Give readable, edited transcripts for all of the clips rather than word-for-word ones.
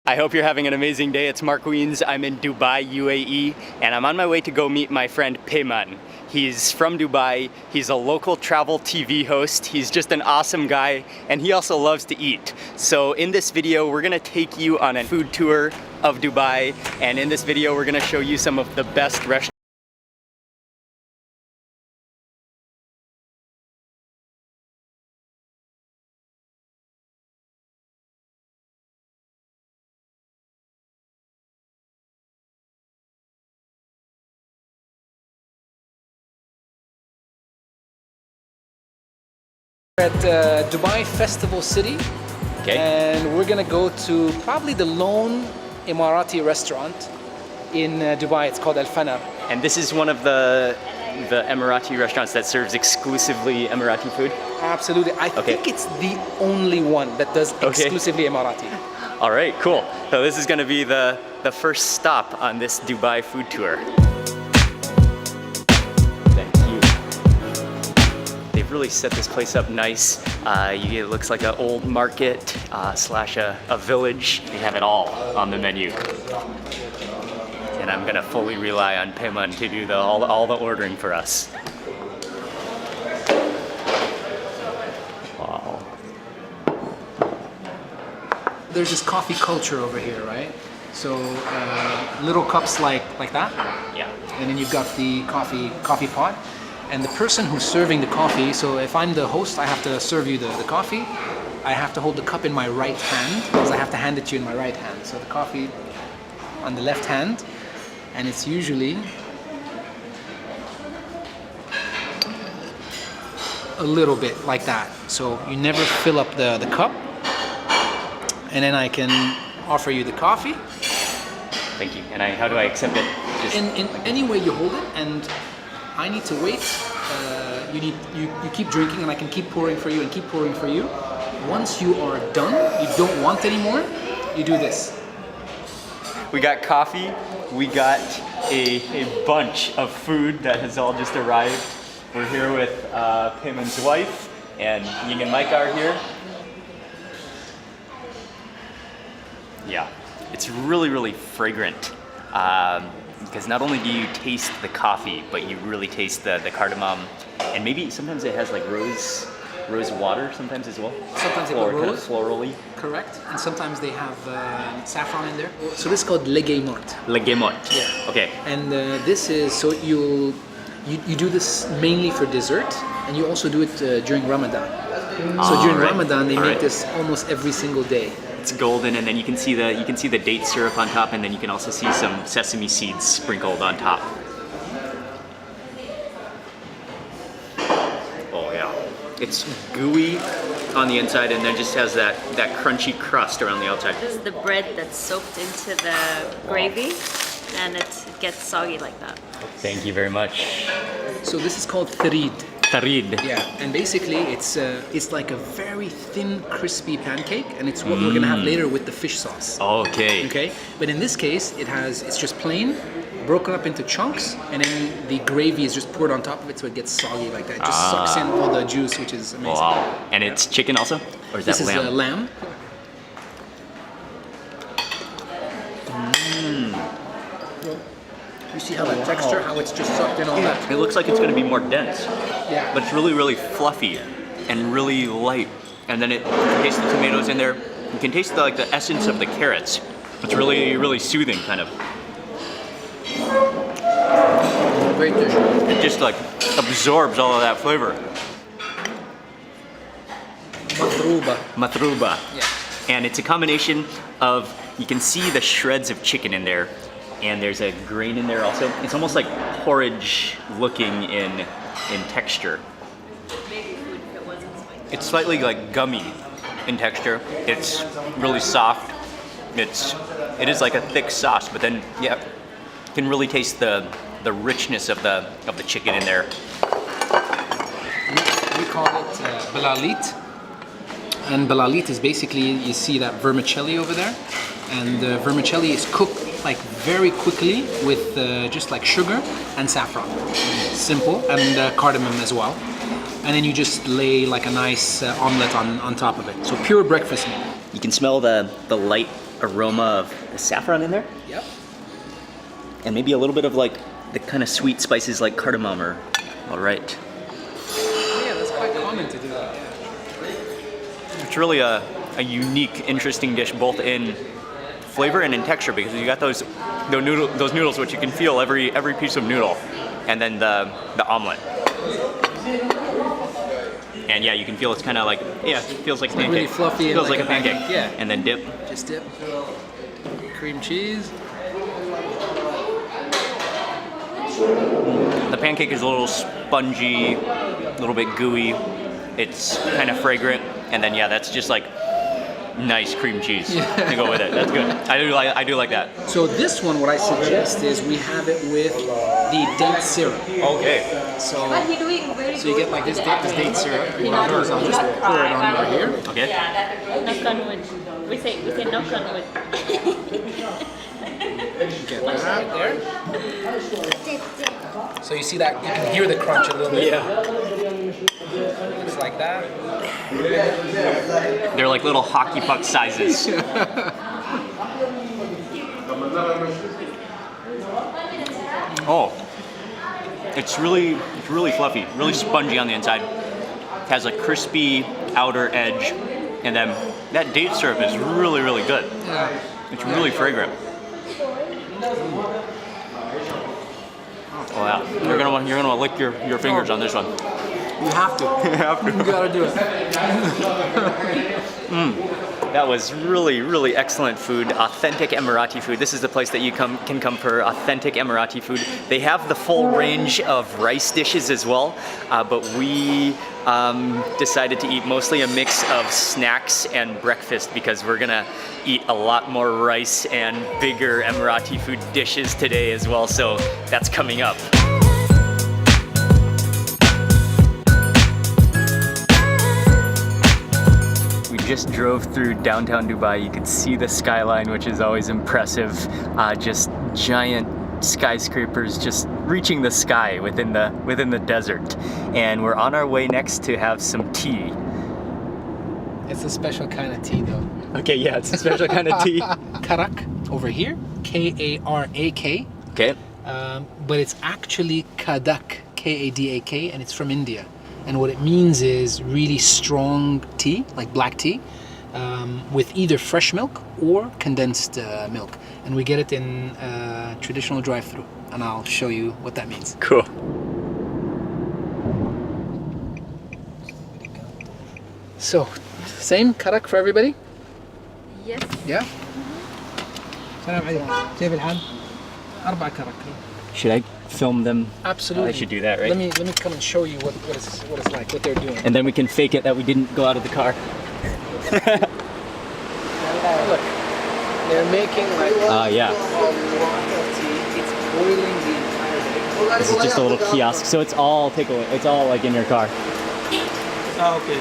I hope you're having an amazing day. It's Mark Weens. I'm in Dubai, UAE, and I'm on my way to go meet my friend Peyman. He's from Dubai. He's a local travel TV host. He's just an awesome guy, and he also loves to eat. So in this video, we're gonna take you on a food tour of Dubai, and in this video, we're gonna show you some of the best restaurants. At Dubai Festival City, Okay. and we're gonna go to probably the lone Emirati restaurant in Dubai. It's called Al Fana. And this is one of the Emirati restaurants that serves exclusively Emirati food? Absolutely. I think it's the only one that does exclusively Emirati. All right, cool. So this is gonna be the first stop on this Dubai food tour. Thank you. They've really set this place up nice. It looks like an old market slash a village. They have it all on the menu. And I'm gonna fully rely on Peyman to do all the ordering for us. Wow. There's this coffee culture over here, right? So little cups like that. Yeah. And then you've got the coffee pot. And the person who's serving the coffee, so if I'm the host, I have to serve you the coffee. I have to hold the cup in my right hand, because I have to hand it to you in my right hand. So the coffee on the left hand, and it's usually a little bit like that. So you never fill up the cup. And then I can offer you the coffee. Thank you. And how do I accept it? Just In any way you hold it, and I need to wait. You keep drinking, and I can keep pouring for you and keep pouring for you. Once you are done, you don't want any more, you do this. We got coffee. We got a bunch of food that has all just arrived. We're here with Peyman's wife, and Ying and Mike are here. Yeah, it's really, really fragrant. Because not only do you taste the coffee, but you really taste the cardamom, and maybe sometimes it has like rose water sometimes as well. Sometimes they put kind of rose. florally. Correct. And sometimes they have saffron in there. So this is called leguemot. Leguemot. Yeah. Okay. And this is, so you do this mainly for dessert, and you also do it during Ramadan. So during Ramadan, they make this almost every single day. It's golden, and then you can see the date syrup on top, and then you can also see some sesame seeds sprinkled on top. Oh yeah, it's gooey on the inside, and then just has that crunchy crust around the outside. This is the bread that's soaked into the gravy, and it gets soggy like that. Thank you very much. So this is called tharid. Tarid. Yeah, and basically it's like a very thin, crispy pancake, and it's what we're gonna have later with the fish sauce. Okay. Okay, but in this case, it's just plain, broken up into chunks, and then the gravy is just poured on top of it, so it gets soggy like that. It just sucks in all the juice, which is amazing. Wow. And it's chicken also, or is that This lamb? is lamb. You see how that texture, how it's just sucked in all that? It looks like it's going to be more dense, Yeah. but it's really, really fluffy and really light. And then you can taste the tomatoes in there. You can taste the essence of the carrots. It's really, really soothing, kind of. Great dish. It just like absorbs all of that flavor. Madruba. Matruba. Yeah. And it's a combination of, you can see the shreds of chicken in there, and there's a grain in there also. It's almost like porridge looking in texture. It's slightly like gummy in texture. It's really soft. It is like a thick sauce, but then yeah, you can really taste the richness of the chicken in there. We call it balalit. And balalit is basically, you see that vermicelli over there, and the vermicelli is cooked like very quickly with just like sugar and saffron. Simple, and cardamom as well. And then you just lay like a nice omelet on top of it. So pure breakfast meal. You can smell the light aroma of the saffron in there. Yep. And maybe a little bit of like the kind of sweet spices like cardamom or, all right. Yeah, that's quite common to do that. It's really a unique, interesting dish, both in flavor and in texture, because you got those noodles, which you can feel every piece of noodle, and then the omelet. And yeah, you can feel it's kind of like, yeah, it feels like a pancake. Really fluffy. Feels like a pancake. Yeah. And then dip. Just dip. Cream cheese. The pancake is a little spongy, a little bit gooey. It's kind of fragrant, and then yeah, that's just like nice cream cheese to go with it. That's good. I do like that. So this one, what I suggest is we have it with the date syrup. Okay. So you get like this date syrup. What I'll do is I'll just pour it on over here. Okay. Knock on wood. We say knock on wood. Get that right there. So you see that, you can hear the crunch a little bit. Yeah. Looks like that. They're like little hockey puck sizes. Oh, it's really fluffy, really spongy on the inside. It has a crispy outer edge, and then that date syrup is really good. Yeah. It's really fragrant. Oh yeah, you're gonna lick your fingers on this one. You have to. You have to. You gotta do it. That was really excellent food, authentic Emirati food. This is the place that you can come for authentic Emirati food. They have the full range of rice dishes as well, but we decided to eat mostly a mix of snacks and breakfast because we're gonna eat a lot more rice and bigger Emirati food dishes today as well, so that's coming up. Just drove through downtown Dubai. You could see the skyline, which is always impressive. Just giant skyscrapers just reaching the sky within the desert. And we're on our way next to have some tea. It's a special kind of tea though. Okay, yeah, it's a special kind of tea. Karak over here, K-A-R-A-K. Okay. But it's actually Kadak, K-A-D-A-K, and it's from India. And what it means is really strong tea, like black tea, with either fresh milk or condensed milk. And we get it in traditional drive-through, and I'll show you what that means. Cool. So, same karak for everybody? Yes. Yeah? السلام عليكم. كيف الحال؟ 4 كرك. Should I film them? Absolutely. I should do that, right? Let me come and show you what it's like, what they're doing. And then we can fake it that we didn't go out of the car. Look, they're making like Yeah. a lot of tea. It's boiling the entire day. This is just a little kiosk, so it's all takeaway. It's all like in your car. Okay.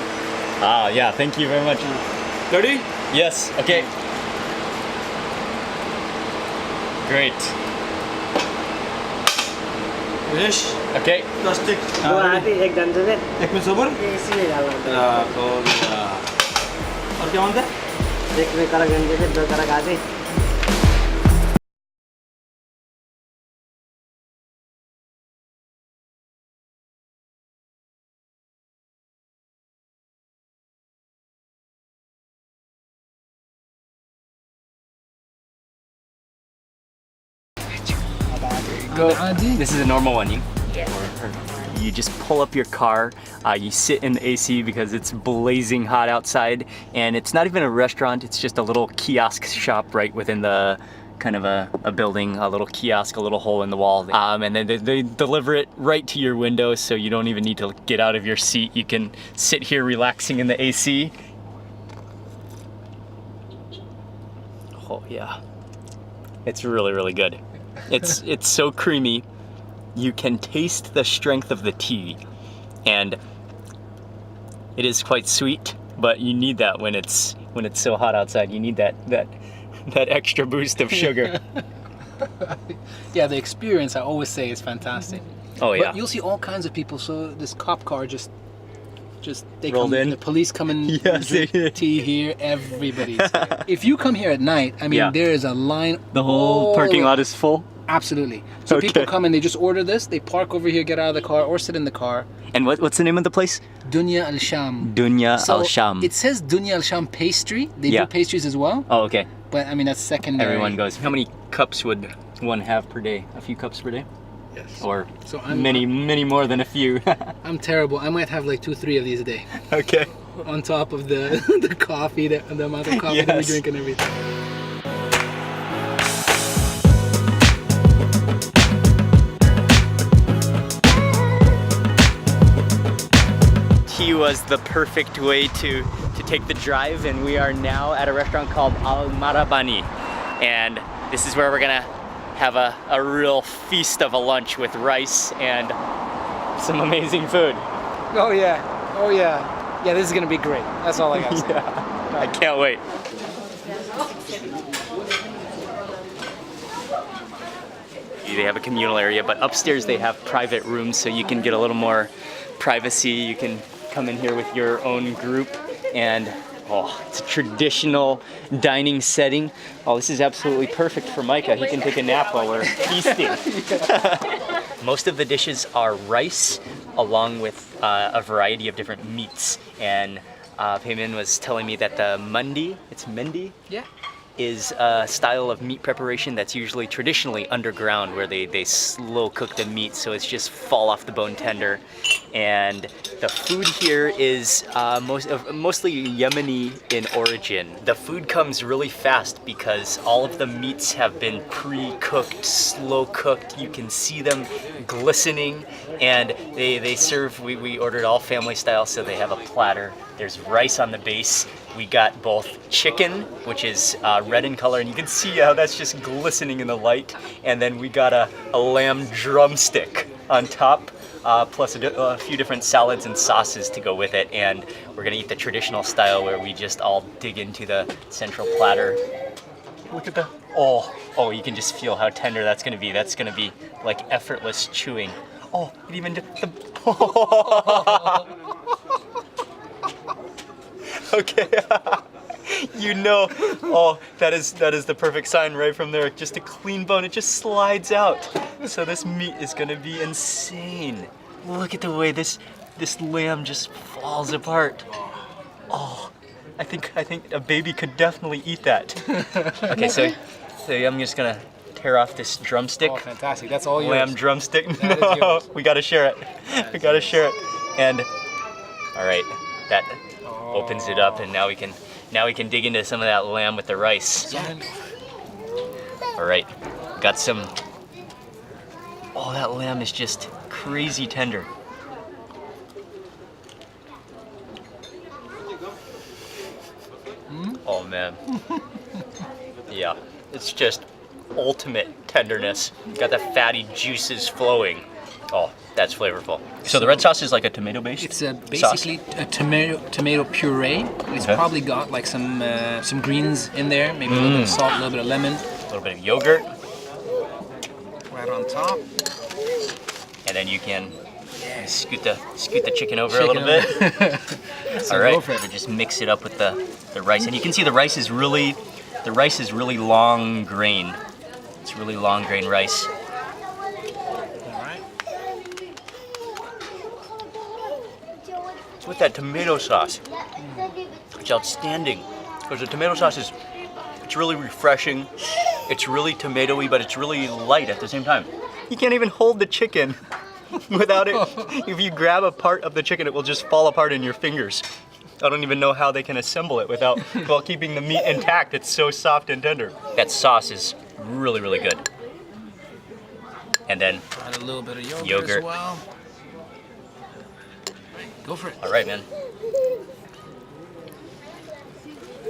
Yeah, thank you very much. Ready? Yes, okay. Great. Finish. Okay. Plastic. दो आती एक डंडे में एक में सबर इसी में डालना होता और क्या मानते हैं? है एक में करा गंजे में 2 करा आते This is a normal one. Yes. You just pull up your car, you sit in the AC because it's blazing hot outside, and it's not even a restaurant, it's just a little kiosk shop right within the kind of a building, a little kiosk, a little hole in the wall. And then they deliver it right to your window, so you don't even need to get out of your seat. You can sit here relaxing in the AC. Oh yeah, it's really good. It's so creamy. You can taste the strength of the tea, and it is quite sweet, but you need that when it's so hot outside. You need that extra boost of sugar. Yeah, the experience, I always say, is fantastic. Oh yeah. But you'll see all kinds of people. So this cop car just just they Rolled come, in. the police come and Yes, they drink did. tea here. Everybody's here. If you come here at night, I mean, Yeah. there is a line. The whole all parking the- lot is full. Absolutely. So people Okay. come and they just order this. They park over here, get out of the car, or sit in the car. And what's the name of the place? Dunya Al Sham. Dunya So Al Sham. it says Dunya Al Sham pastry. They Yeah. do pastries as well, Oh, okay. but I mean that's secondary. Everyone goes. How many cups would one have per day? A few cups per day? Yes. Or So I'm many more than a few? I'm terrible. I might have like 2-3 of these a day, Okay. on top of the the coffee, the amount of coffee that we Yes. drink and everything. Tea was the perfect way to take the drive, and we are now at a restaurant called Al Marabani, and this is where we're gonna have a real feast of a lunch with rice and some amazing food. Oh yeah. Oh yeah. Yeah, this is gonna be great. That's all I gotta say. I can't wait. They have a communal area, but upstairs they have private rooms, so you can get a little more privacy. You can come in here with your own group, and oh, it's a traditional dining setting. Oh, this is absolutely perfect for Micah. He can take a nap while we're feasting. Most of the dishes are rice, along with a variety of different meats. And Payman was telling me that the mandi, it's mendi, Yeah. is a style of meat preparation that's usually traditionally underground, where they slow cook the meat so it's just fall off the bone tender. And the food here is mostly Yemeni in origin. The food comes really fast because all of the meats have been pre-cooked, slow cooked. You can see them glistening, and they serve, we ordered all family style, so they have a platter. There's rice on the base. We got both chicken, which is red in color, and you can see how that's just glistening in the light. And then we got a lamb drumstick on top, plus a few different salads and sauces to go with it. And we're gonna eat the traditional style, where we just all dig into the central platter. Look at the, oh, you can just feel how tender that's gonna be. That's gonna be like effortless chewing. Oh, it even did the, okay. You know, oh, that is the perfect sign right from there. Just a clean bone, it just slides out. So this meat is gonna be insane. Look at the way this lamb just falls apart. Oh, I think a baby could definitely eat that. Okay, so I'm just gonna tear off this drumstick. Oh, fantastic. That's all yours. Lamb drumstick. That is No, yours. we gotta share it. We gotta share it. And all right, that opens it up, and now we can dig into some of that lamb with the rice. All right, got some. Oh, that lamb is just crazy tender. Oh man. Yeah, it's just ultimate tenderness. Got the fatty juices flowing. Oh, that's flavorful. So the red sauce is like a tomato-based It's sauce? basically a tomato puree. It's Okay. probably got like some greens in there, maybe a little bit of salt, a little bit of lemon. A little bit of yogurt, Right on top. and then you can scoot the chicken over a little bit. So All right, go for it. just mix it up with the rice, and you can see the rice is really long grain. It's really long grain rice. All right. It's with that tomato sauce. It's outstanding because the tomato sauce it's really refreshing. It's really tomatoey, but it's really light at the same time. You can't even hold the chicken without it. If you grab a part of the chicken, it will just fall apart in your fingers. I don't even know how they can assemble it while keeping the meat intact. It's so soft and tender. That sauce is really, really good. And then, Add a little bit of yogurt, Yogurt. as well. Go for it. all right, man.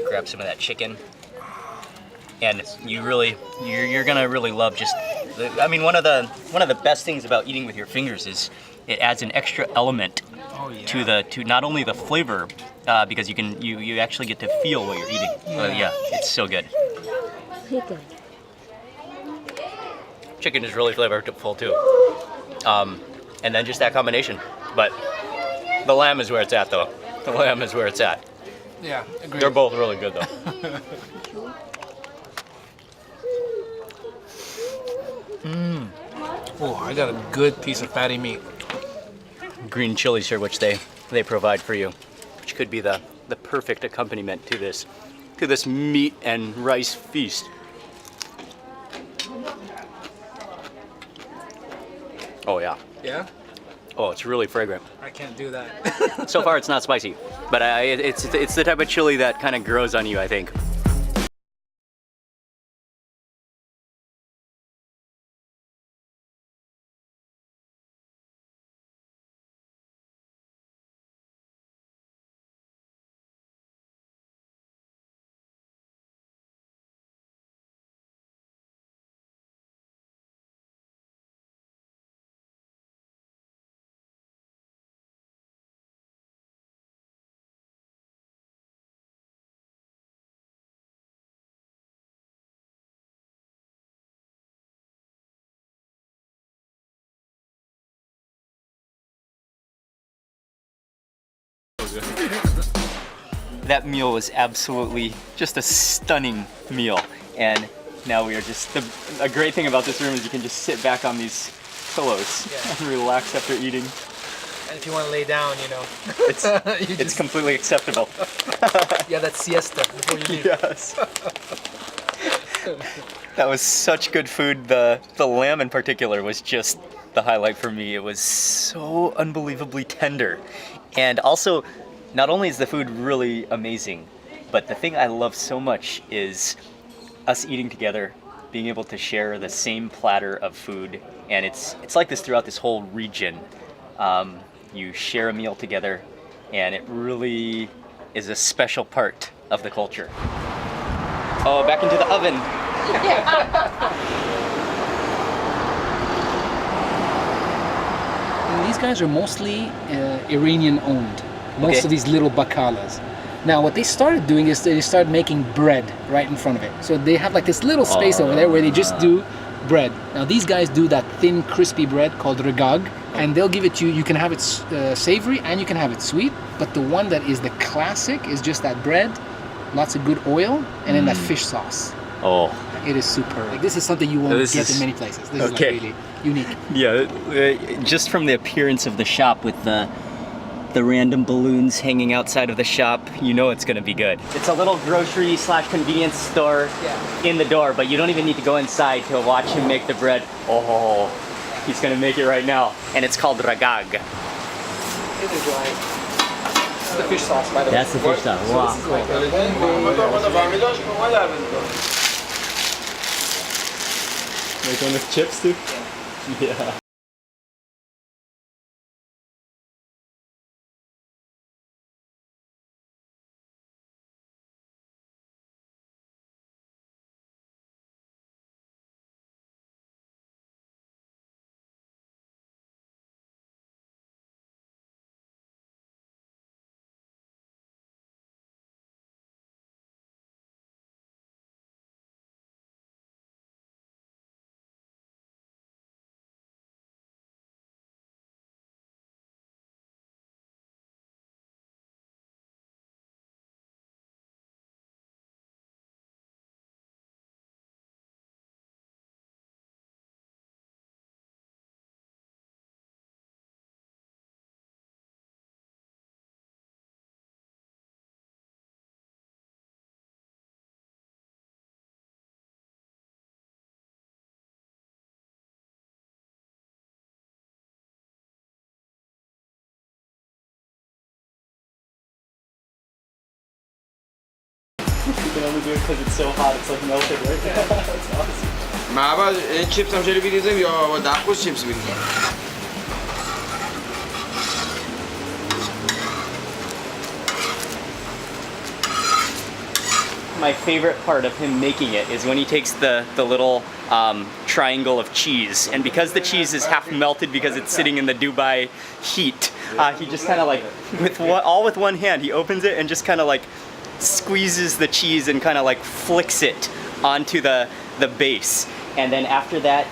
Grab some of that chicken. And you're gonna really love just. I mean, one of the best things about eating with your fingers is it adds an extra element Oh yeah. to not only the flavor, because you actually get to feel what you're eating. Yeah, it's so good. Chicken is really flavorful too, and then just that combination. But The lamb is where it's at, though. The lamb is where it's at. Yeah, agreed. They're both really good, though. Oh, I got a good piece of fatty meat. Green chilies here, which they provide for you, which could be the perfect accompaniment to this meat and rice feast. Oh yeah. Yeah? Oh, it's really fragrant. I can't do that. So far, it's not spicy, but it's the type of chili that kind of grows on you, I think. That meal was absolutely just a stunning meal, and now we are just a great thing about this room is you can just sit back on these pillows and relax after eating. And if you want to lay down, you know, It's completely acceptable. yeah, that's siesta before you leave. Yes. That was such good food. The lamb in particular was just the highlight for me. It was so unbelievably tender. And also, not only is the food really amazing, but the thing I love so much is us eating together, being able to share the same platter of food. And it's like this throughout this whole region. You share a meal together, and it really is a special part of the culture. Oh, back into the oven. And these guys are mostly Iranian owned. Most Okay. of these little bakalas. Now what they started doing is they started making bread right in front of it. So they have like this little space over there where they just do bread. Now these guys do that thin crispy bread called regag, and they'll give it to you. You can have it savory and you can have it sweet, but the one that is the classic is just that bread, lots of good oil, and then that fish sauce. Oh. It is superb. Like, this is something you won't This get is- in many places. This okay. is like really unique. Yeah, just from the appearance of the shop with the random balloons hanging outside of the shop, you know it's gonna be good. It's a little grocery / convenience store in the door, but you don't even need to go inside to watch him make the bread. Oh, he's gonna make it right now. And it's called ragag. It is like, this is the fish sauce, by the way. That's the fish sauce. Wow. Like one with chips too? Yeah. You can only do it because it's so hot, it's like melted, right? That's awesome. من اول این چیپس هم شده بیریزم یا با دقوز چیپس بیریزم My favorite part of him making it is when he takes the little triangle of cheese, and because the cheese is half melted because it's sitting in the Dubai heat, he just kind of like, with one hand, he opens it and just kind of like squeezes the cheese and kind of like flicks it onto the base. And then after that,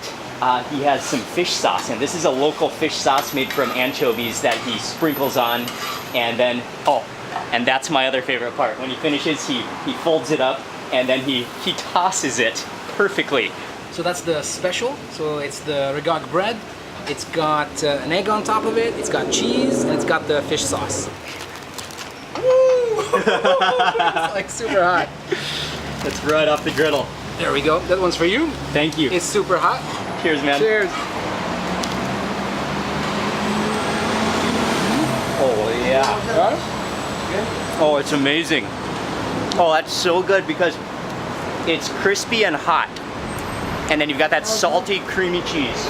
he has some fish sauce, and this is a local fish sauce made from anchovies that he sprinkles on, and then, oh, and that's my other favorite part. When he finishes, he folds it up, and then he tosses it perfectly. So that's the special. So it's the regag bread. It's got an egg on top of it. It's got cheese, and it's got the fish sauce. Woo! It's like super hot. That's right off the griddle. There we go. That one's for you. Thank you. It's super hot. Cheers, man. Cheers. Oh, yeah. Oh, it's amazing. Oh, that's so good because it's crispy and hot. And then you've got that salty, creamy cheese.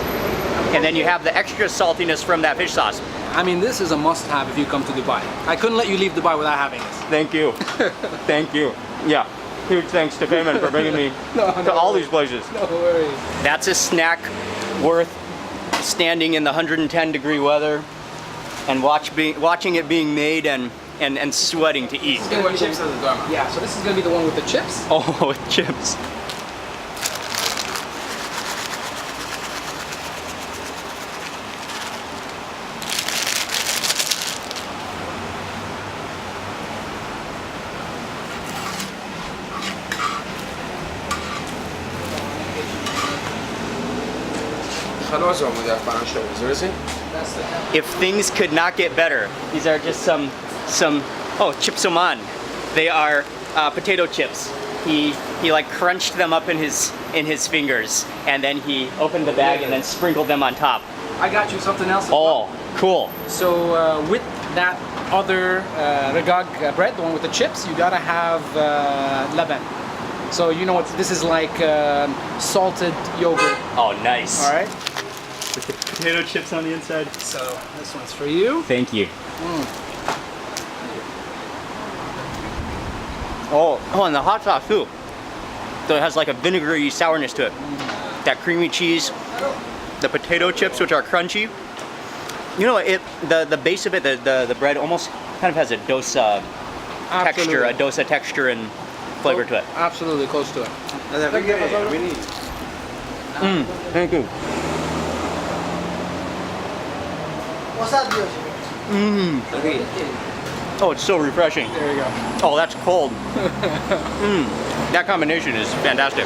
And then you have the extra saltiness from that fish sauce. I mean, this is a must-have if you come to Dubai. I couldn't let you leave Dubai without having this. Thank you. Thank you. Yeah. Huge thanks to Payman for bringing me to all these places. No worries. That's a snack worth standing in the 110-degree weather and watching it being made and sweating to eat. Chips at the door. Yeah, so this is gonna be the one with the chips. Oh, with chips. If things could not get better, these are just some chips oman. They are potato chips. He like crunched them up in his fingers, and then he opened the bag and then sprinkled them on top. I got you something else. Oh, cool. So with that other regag bread, the one with the chips, you gotta have laban. So you know what? This is like salted yogurt. Oh, nice. All right. With the potato chips on the inside. So this one's for you. Thank you. Oh, and the hot sauce too. So it has like a vinegary sourness to it. That creamy cheese, the potato chips, which are crunchy. You know, the base of it, the bread almost kind of has a dosa texture, a dosa texture and flavor to it. Absolutely, close to it. Thank you. Oh, it's so refreshing. There you go. Oh, that's cold. That combination is fantastic.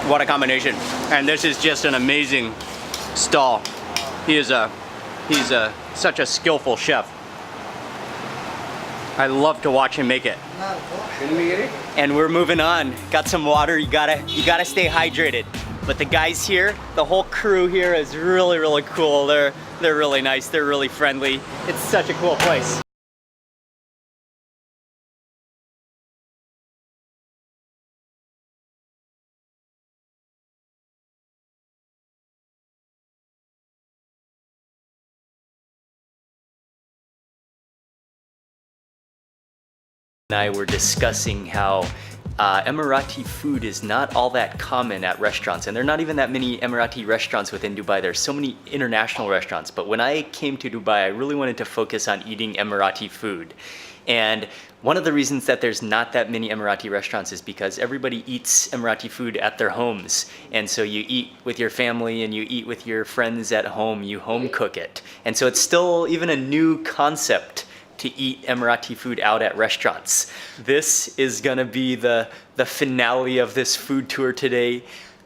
What a combination. And this is just an amazing stall. He's such a skillful chef. I love to watch him make it. And we're moving on. Got some water. You gotta stay hydrated. But the guys here, the whole crew here is really, really cool. They're really nice. They're really friendly. It's such a cool place. And I were discussing how Emirati food is not all that common at restaurants, and there are not even that many Emirati restaurants within Dubai. There's so many international restaurants, but when I came to Dubai, I really wanted to focus on eating Emirati food. And one of the reasons that there's not that many Emirati restaurants is because everybody eats Emirati food at their homes. And so you eat with your family and you eat with your friends at home, you home cook it. And so it's still even a new concept to eat Emirati food out at restaurants. This is gonna be the finale of this food tour today.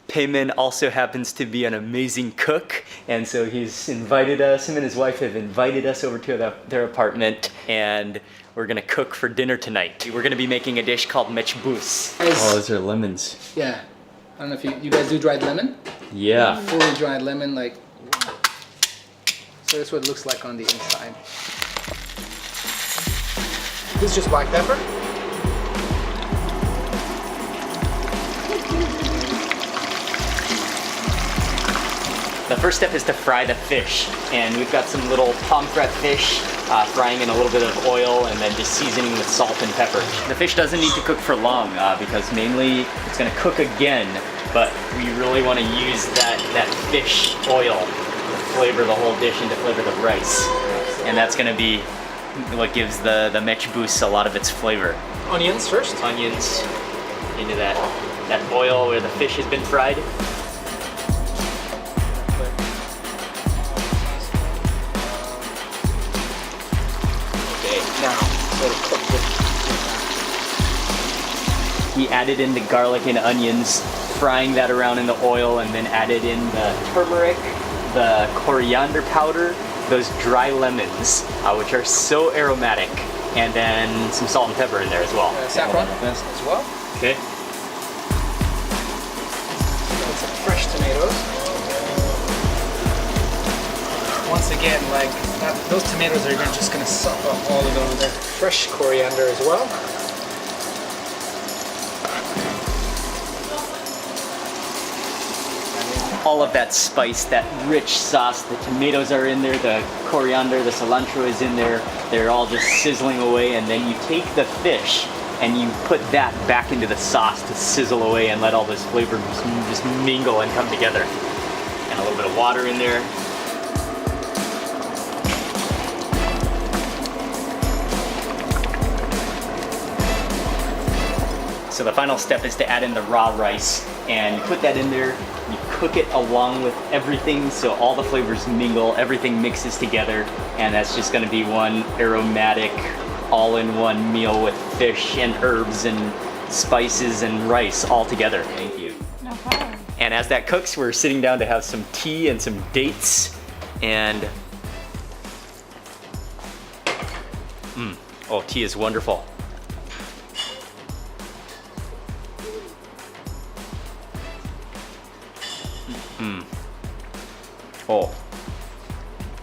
Payman also happens to be an amazing cook, and so he's invited us, him and his wife have invited us over to their apartment, and we're gonna cook for dinner tonight. We're gonna be making a dish called mechbous. Oh, those are lemons. Yeah. I don't know if you guys do dried lemon? Yeah. Fully dried lemon, like. So that's what it looks like on the inside. This is just black pepper. The first step is to fry the fish, and we've got some little pomfret fish frying in a little bit of oil and then just seasoning with salt and pepper. The fish doesn't need to cook for long because mainly it's going to cook again, but we really want to use that fish oil to flavor the whole dish and to flavor the rice. And that's going to be what gives the mechbus a lot of its flavor. Onions first. Onions into that oil where the fish has been fried. Okay, Now, let it cook with. he added in the garlic and onions, frying that around in the oil, and then added in the turmeric, the coriander powder, those dry lemons, which are so aromatic, and then some salt and pepper in there as well. Saffron as well. Okay. And some fresh tomatoes. Once again, like those tomatoes are just gonna suck up all of the fresh coriander as well. All of that spice, that rich sauce, the tomatoes are in there, the coriander, the cilantro is in there. They're all just sizzling away, and then you take the fish and you put that back into the sauce to sizzle away and let all this flavor just mingle and come together. And a little bit of water in there. So the final step is to add in the raw rice, and you put that in there, you cook it along with everything so all the flavors mingle, everything mixes together, and that's just gonna be one aromatic, all-in-one meal with fish and herbs and spices and rice all together. Thank you. No problem. And as that cooks, we're sitting down to have some tea and some dates, and oh, tea is wonderful.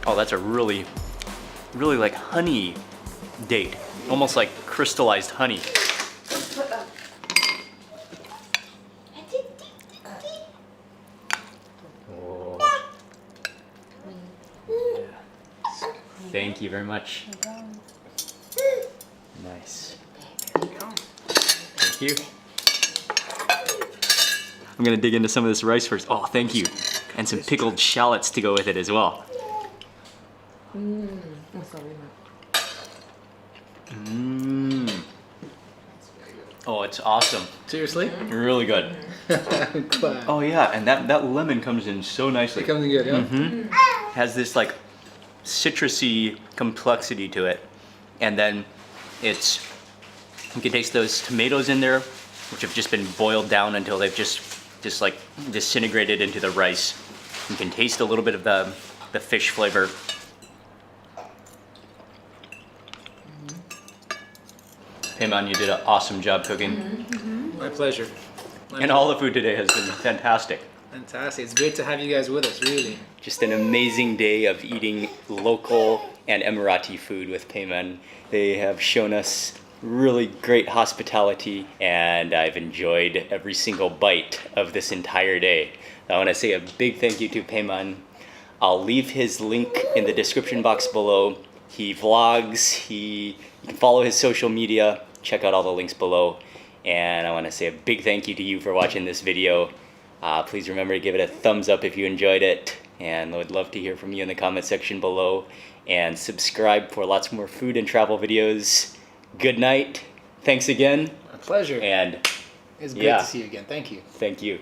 Oh, that's a really like honey date. Almost like crystallized honey. Oh. Thank you very much. Nice. Thank you. I'm gonna dig into some of this rice first. Oh, thank you. And some pickled shallots to go with it as well. Oh, it's awesome. Seriously? Really good. I'm glad. Oh yeah, and that lemon comes in so nicely. It comes in good, yeah? Has this like citrusy complexity to it. And then you can taste those tomatoes in there, which have just been boiled down until they've just like disintegrated into the rice. You can taste a little bit of the fish flavor. Hey man, you did an awesome job cooking. My pleasure. And all the food today has been fantastic. Fantastic. It's great to have you guys with us, really. Just an amazing day of eating local and Emirati food with Payman. They have shown us really great hospitality, and I've enjoyed every single bite of this entire day. I want to say a big thank you to Payman. I'll leave his link in the description box below. He vlogs, you can follow his social media, check out all the links below. And I want to say a big thank you to you for watching this video. Please remember to give it a thumbs up if you enjoyed it, and I would love to hear from you in the comment section below. And subscribe for lots more food and travel videos. Good night. Thanks again. My pleasure. And It's great to see you again. Thank you. thank you.